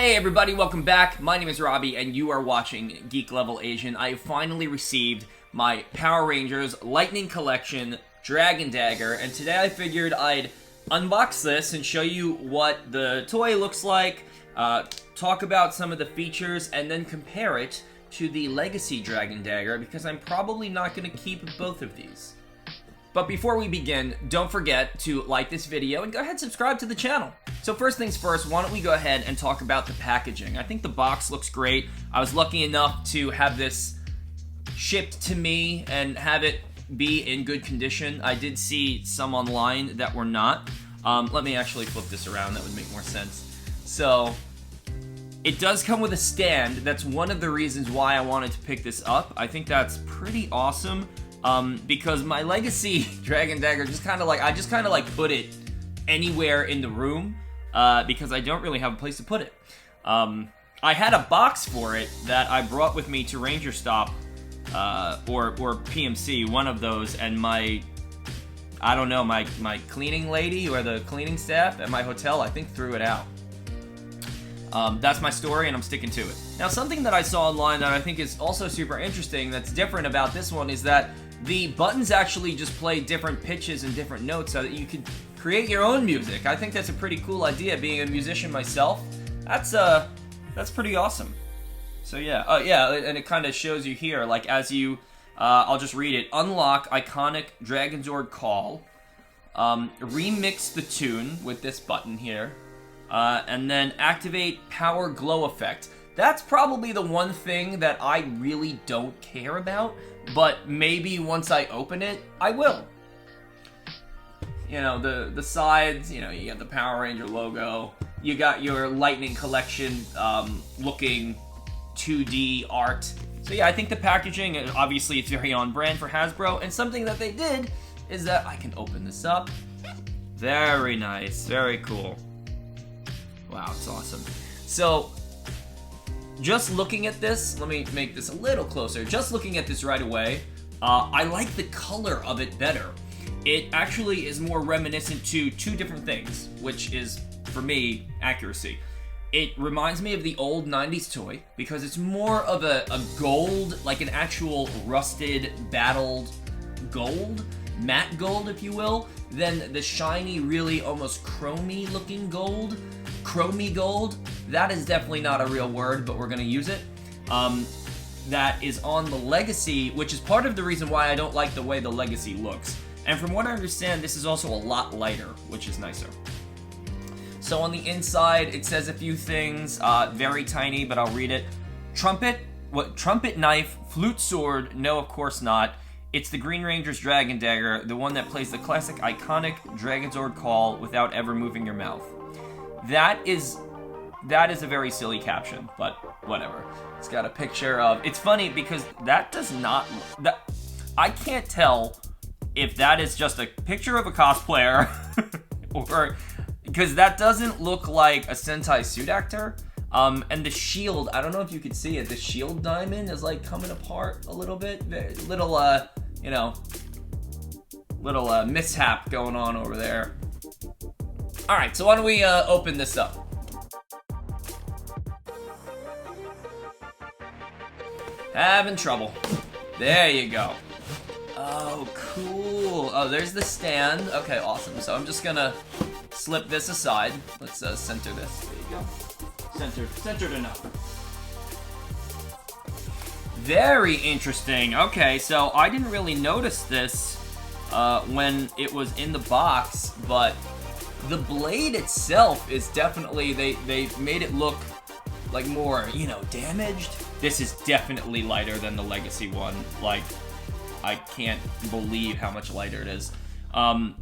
Hey everybody, welcome back. My name is Robbie and you are watching Geek Level Asian. I have finally received my Power Rangers Lightning Collection Dragon Dagger, and today I figured I'd unbox this and show you what the toy looks like, talk about some of the features, and then compare it to the Legacy Dragon Dagger, because I'm probably not going to keep both of these. But before we begin, don't forget to like this video and go ahead and subscribe to the channel. So first things first, why don't we go ahead and talk about the packaging. I think the box looks great. I was lucky enough to have this shipped to me and have it be in good condition. I did see some online that were not. Let me actually flip this around, that would make more sense. So, it does come with a stand. That's one of the reasons why I wanted to pick this up. I think that's pretty awesome. Because my Legacy Dragon Dagger just kind of like, put it anywhere in the room, because I don't really have a place to put it. I had a box for it that I brought with me to Ranger Stop, or PMC, one of those, and my cleaning lady or the cleaning staff at my hotel, I think, threw it out. That's my story, and I'm sticking to it. Now, something that I saw online that I think is also super interesting that's different about this one is that the buttons actually just play different pitches and different notes so that you can create your own music. I think that's a pretty cool idea. Being a musician myself, that's pretty awesome. So yeah, and it kind of shows you here, like, as you, I'll just read it. Unlock iconic Dragonzord call, remix the tune with this button here, and then activate power glow effect. That's probably the one thing that I really don't care about, but maybe once I open it, I will. You know, the sides, you know, you got the Power Ranger logo, you got your Lightning Collection looking 2D art. So yeah, I think the packaging, obviously it's very on brand for Hasbro, and something that they did is that I can open this up. Very nice, very cool. Wow, it's awesome. So, just looking at this, let me make this a little closer. Just looking at this right away, I like the color of it better. It actually is more reminiscent to two different things, which is, for me, accuracy. It reminds me of the old 90s toy, because it's more of a gold, like an actual rusted, battled gold, matte gold, if you will, than the shiny, really almost chromey looking gold. Chromey gold, that is definitely not a real word, but we're going to use it. That is on the Legacy, which is part of the reason why I don't like the way the Legacy looks. And from what I understand, this is also a lot lighter, which is nicer. So on the inside, it says a few things, very tiny, but I'll read it. Trumpet knife, flute sword, no, of course not. It's the Green Ranger's Dragon Dagger, the one that plays the classic iconic Dragonzord call without ever moving your mouth. That is a very silly caption, but whatever. It's got a picture of... It's funny because that does not... I can't tell if that is just a picture of a cosplayer or... Because that doesn't look like a Sentai suit actor. And the shield, I don't know if you can see it, the shield diamond is like coming apart a little bit. Little mishap going on over there. Alright, so why don't we open this up? Having trouble. There you go. Oh, cool. Oh, there's the stand. Okay, awesome. So I'm just gonna slip this aside. Let's center this. There you go. Centered enough. Very interesting. Okay, so I didn't really notice this when it was in the box, but the blade itself is definitely, they made it look like more, you know, damaged. This is definitely lighter than the Legacy one. Like, I can't believe how much lighter it is. I'm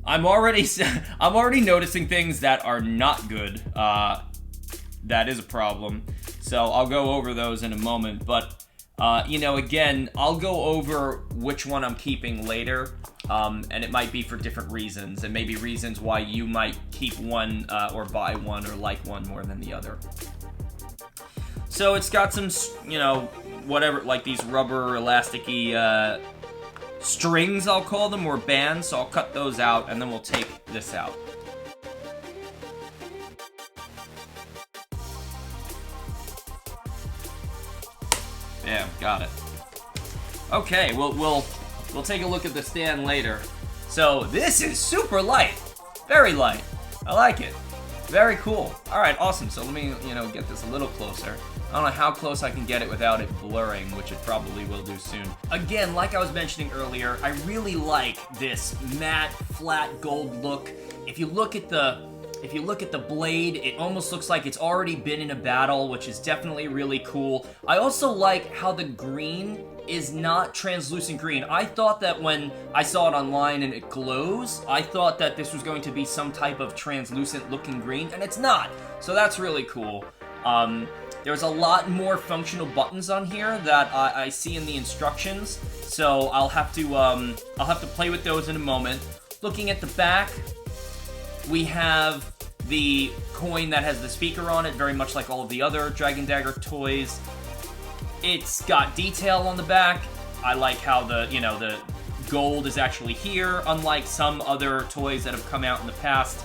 already noticing things that are not good. That is a problem. So I'll go over those in a moment. But, you know, again, I'll go over which one I'm keeping later. And it might be for different reasons, and maybe reasons why you might keep one or buy one or like one more than the other. So it's got some, you know, whatever, like these rubber elasticy strings, I'll call them, or bands. So I'll cut those out, and then we'll take this out. Yeah, got it. Okay, we'll take a look at the stand later. So this is super light, very light. I like it. Very cool. All right, awesome. So let me, get this a little closer. I don't know how close I can get it without it blurring, which it probably will do soon. Again, like I was mentioning earlier, I really like this matte, flat gold look. If you look at the blade, it almost looks like it's already been in a battle, which is definitely really cool. I also like how the green is not translucent green. I thought that when I saw it online and it glows, I thought that this was going to be some type of translucent looking green, and it's not. So that's really cool. There's a lot more functional buttons on here that I see in the instructions, so I'll have to play with those in a moment. Looking at the back, we have the coin that has the speaker on it, very much like all of the other Dragon Dagger toys. It's got detail on the back. I like how the gold is actually here, unlike some other toys that have come out in the past.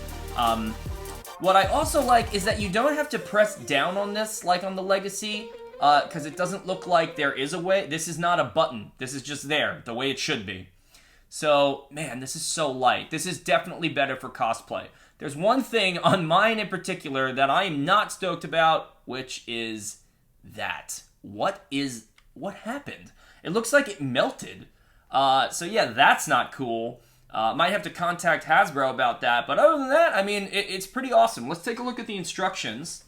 What I also like is that you don't have to press down on this like on the Legacy, because it doesn't look like there is a way. This is not a button. This is just there, the way it should be. So, man, this is so light. This is definitely better for cosplay. There's one thing on mine in particular that I am not stoked about, which is that. What happened? It looks like it melted. So yeah, that's not cool. Might have to contact Hasbro about that, but other than that, I mean, it's pretty awesome. Let's take a look at the instructions.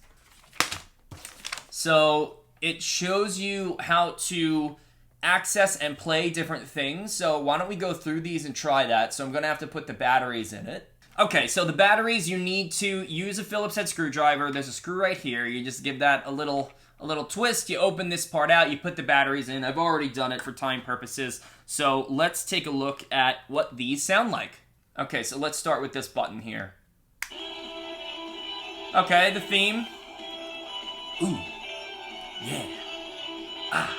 So it shows you how to access and play different things. So why don't we go through these and try that? So I'm gonna have to put the batteries in it. Okay, so the batteries, you need to use a Phillips head screwdriver. There's a screw right here. You just give that a little twist. You open this part out. You put the batteries in. I've already done it for time purposes. So let's take a look at what these sound like. Okay, so let's start with this button here. Okay, the theme. Ooh, yeah. Ah.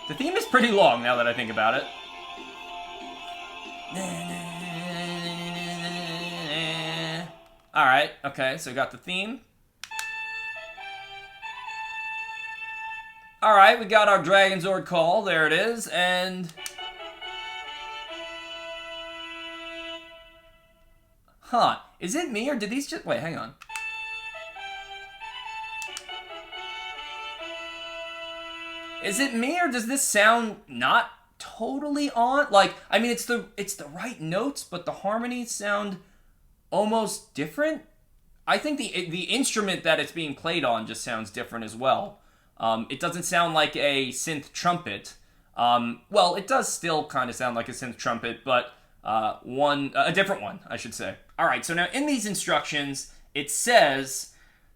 The theme is pretty long now that I think about it. Alright, okay, so we got the theme. Alright, we got our Dragon Zord call, there it is, and... Huh, is it me or did these just... Wait, hang on. Is it me or does this sound not totally on? Like, I mean, it's the right notes, but the harmonies sound almost different. I think the instrument that it's being played on just sounds different as well. It doesn't sound like a synth trumpet. Well, it does still kind of sound like a synth trumpet, but a different one, I should say. All right, so now in these instructions, it says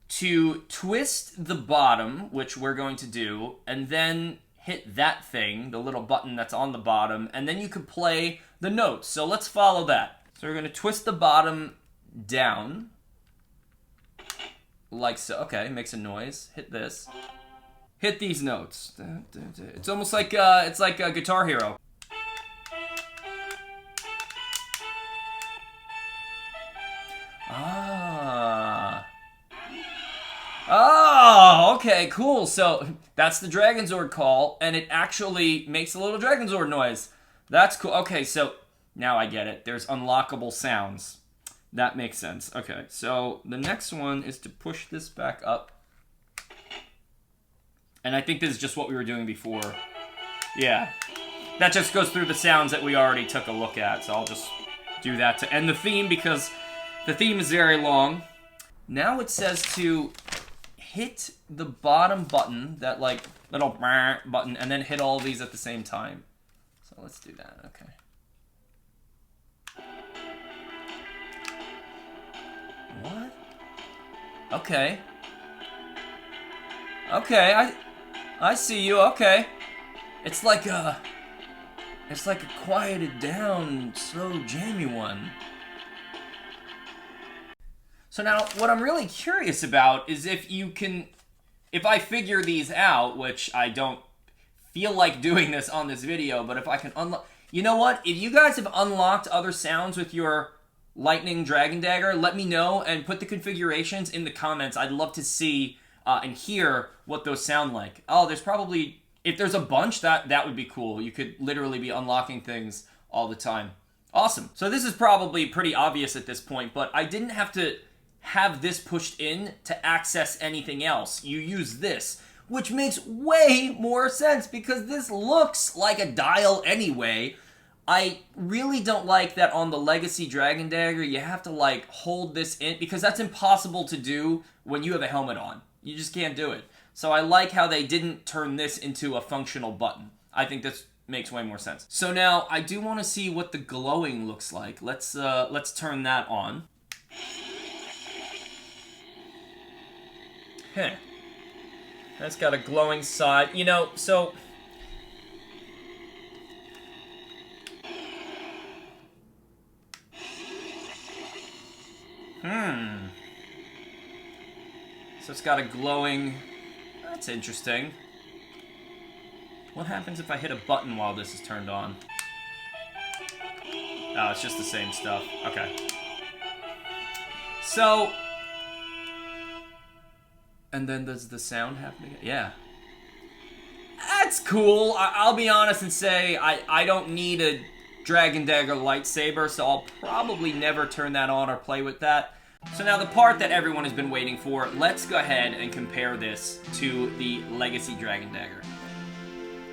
to twist the bottom, which we're going to do, and then hit that thing, the little button that's on the bottom, and then you could play the notes. So let's follow that. So we're going to twist the bottom down, like so. Okay, makes a noise. Hit this. Hit these notes. It's almost like it's like a Guitar Hero. Ah. Oh, okay, cool. So that's the Dragon Zord call, and it actually makes a little Dragon Zord noise. That's cool. Okay, so now I get it. There's unlockable sounds. That makes sense. Okay, so the next one is to push this back up. And I think this is just what we were doing before. Yeah. That just goes through the sounds that we already took a look at. So I'll just do that to end the theme because the theme is very long. Now it says to hit the bottom button, that like little button, and then hit all these at the same time. So let's do that. Okay. What? Okay. Okay, I see you. Okay. It's like a quieted down, slow, jammy one. So now, what I'm really curious about is if I figure these out, which I don't feel like doing this on this video, but if I can unlock... You know what? If you guys have unlocked other sounds with your Lightning Dragon Dagger, let me know and put the configurations in the comments. I'd love to see and hear what those sound like. Oh, there's probably, if there's a bunch, that would be cool. You could literally be unlocking things all the time. Awesome. So this is probably pretty obvious at this point, but I didn't have to have this pushed in to access anything else. You use this, which makes way more sense because this looks like a dial anyway. I really don't like that on the Legacy Dragon Dagger you have to like hold this in, because that's impossible to do when you have a helmet on. You just can't do it. So I like how they didn't turn this into a functional button. I think this makes way more sense. So now I do want to see what the glowing looks like. Let's turn that on. Heh. That's got a glowing side. You know, so so it's got a glowing. That's interesting. What happens if I hit a button while this is turned on? Oh, it's just the same stuff. Okay. So, and then does the sound happen again? Yeah. That's cool. I'll be honest and say I don't need a Dragon Dagger lightsaber, so I'll probably never turn that on or play with that. So now the part that everyone has been waiting for, let's go ahead and compare this to the Legacy Dragon Dagger.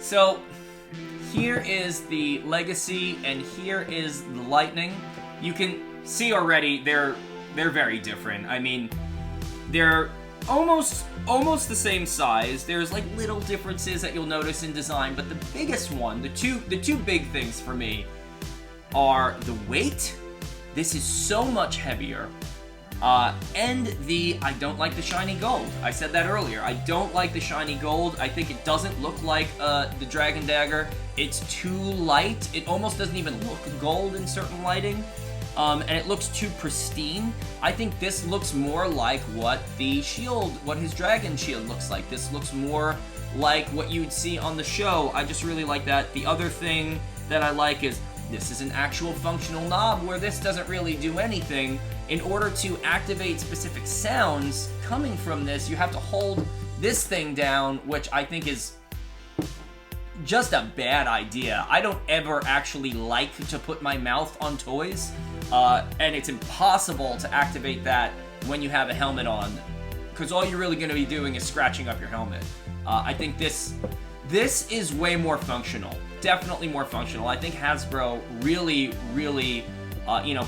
So, here is the Legacy, and here is the Lightning. You can see already they're very different. I mean, they're almost the same size. There's like little differences that you'll notice in design, but the biggest one, the two big things for me are the weight. This is so much heavier. And I don't like the shiny gold. I said that earlier. I don't like the shiny gold. I think it doesn't look like the Dragon Dagger. It's too light. It almost doesn't even look gold in certain lighting. And it looks too pristine. I think this looks more like what the shield, what his dragon shield looks like. This looks more like what you would see on the show. I just really like that. The other thing that I like is this is an actual functional knob where this doesn't really do anything. In order to activate specific sounds coming from this, you have to hold this thing down, which I think is just a bad idea. I don't ever actually like to put my mouth on toys, and it's impossible to activate that when you have a helmet on, because all you're really going to be doing is scratching up your helmet. I think this is way more functional. Definitely more functional. I think Hasbro really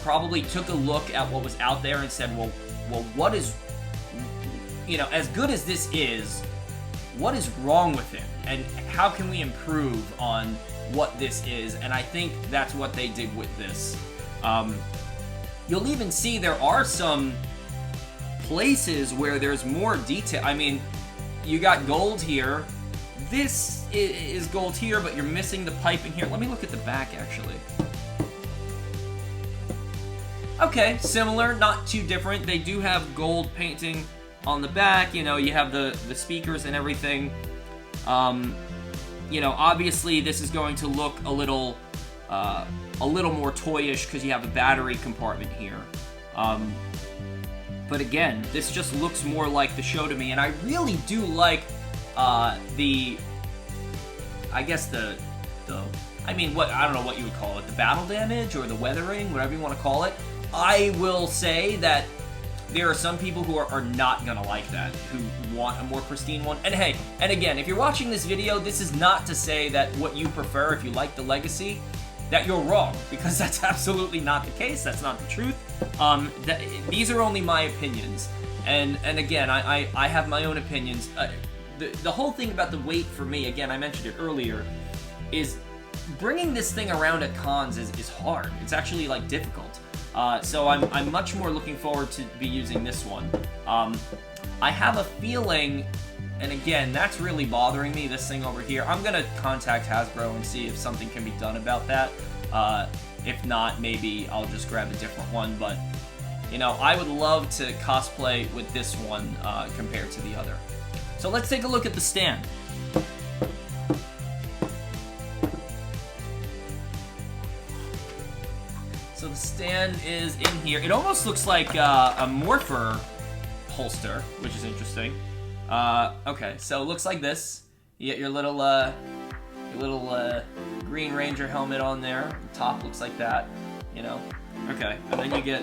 probably took a look at what was out there and said, well, what is, as good as this is, what is wrong with it? And how can we improve on what this is? And I think that's what they did with this. You'll even see there are some places where there's more detail. I mean, you got gold here. This is gold here, but you're missing the piping here. Let me look at the back, actually. Okay, similar, not too different. They do have gold painting on the back. You have the speakers and everything. Obviously this is going to look a little more toyish because you have a battery compartment here. But again, this just looks more like the show to me, and I really do like I don't know what you would call it, the battle damage or the weathering, whatever you want to call it. I will say that there are some people who are not gonna like that, who want a more pristine one. And hey, and again, if you're watching this video, this is not to say that what you prefer, if you like the Legacy, that you're wrong, because that's absolutely not the case. That's not the truth. These are only my opinions. And again, I have my own opinions. The whole thing about the weight for me, again, I mentioned it earlier, is bringing this thing around at cons is hard. It's actually like difficult. So I'm much more looking forward to be using this one. I have a feeling, and again, that's really bothering me, this thing over here. I'm gonna contact Hasbro and see if something can be done about that. If not, maybe I'll just grab a different one, but I would love to cosplay with this one compared to the other. So let's take a look at the stand. So the stand is in here. It almost looks like a Morpher holster, which is interesting. Okay, so it looks like this. You get your little Green Ranger helmet on there. The top looks like that, you know. Okay, and then you get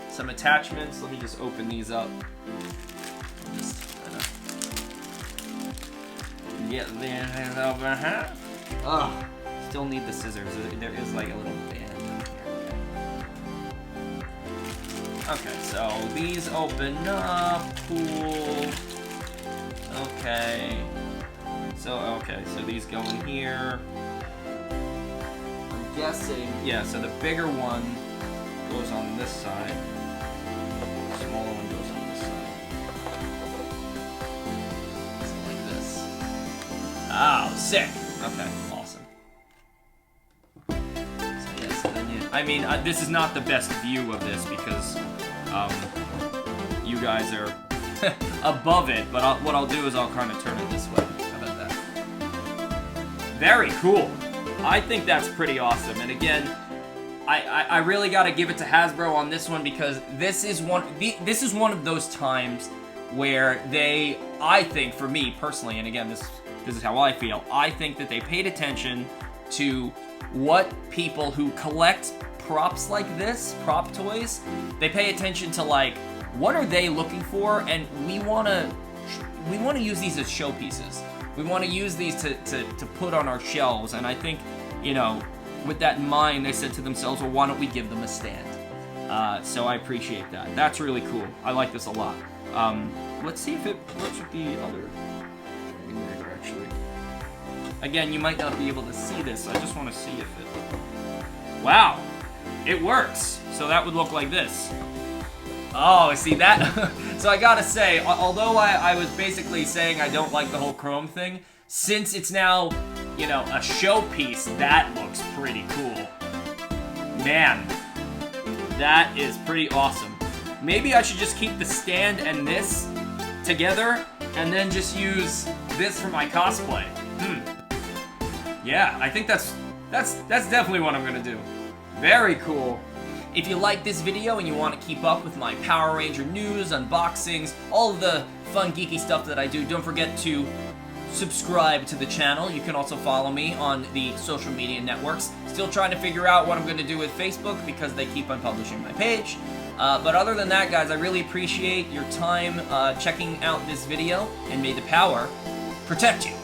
some attachments. Let me just open these up. Just get these over here. Ugh, still need the scissors. There is like a little band in here. Okay, so these open up. Cool. Okay. So these go in here. I'm guessing, yeah, so the bigger one goes on this side. The smaller one goes on this side. Something like this. Oh, sick. Okay, awesome. So yeah, so then you, I mean, this is not the best view of this because you guys are above it, but what I'll do is I'll kind of turn it this way. How about that? Very cool. I think that's pretty awesome. And again, I really got to give it to Hasbro on this one because this is one of those times where they, I think, for me personally, and again, this is how I feel, I think that they paid attention to what people who collect props like this, prop toys, they pay attention to, like, what are they looking for, and we want to use these as showpieces. We want to use these to put on our shelves, and I think, you know, with that in mind, they said to themselves, well, why don't we give them a stand? So I appreciate that. That's really cool. I like this a lot. Let's see if it works with the other Dagger, actually. Again, you might not be able to see this. I just want to see if it... Wow! It works! So that would look like this. Oh, see that? So I gotta say, although I was basically saying I don't like the whole chrome thing, since it's now, you know, a showpiece, that looks pretty cool. Man, that is pretty awesome. Maybe I should just keep the stand and this together, and then just use this for my cosplay. Yeah, I think that's definitely what I'm gonna do. Very cool. If you like this video and you want to keep up with my Power Ranger news, unboxings, all of the fun geeky stuff that I do, don't forget to subscribe to the channel. You can also follow me on the social media networks. Still trying to figure out what I'm going to do with Facebook because they keep on publishing my page. But other than that, guys, I really appreciate your time checking out this video, and may the power protect you.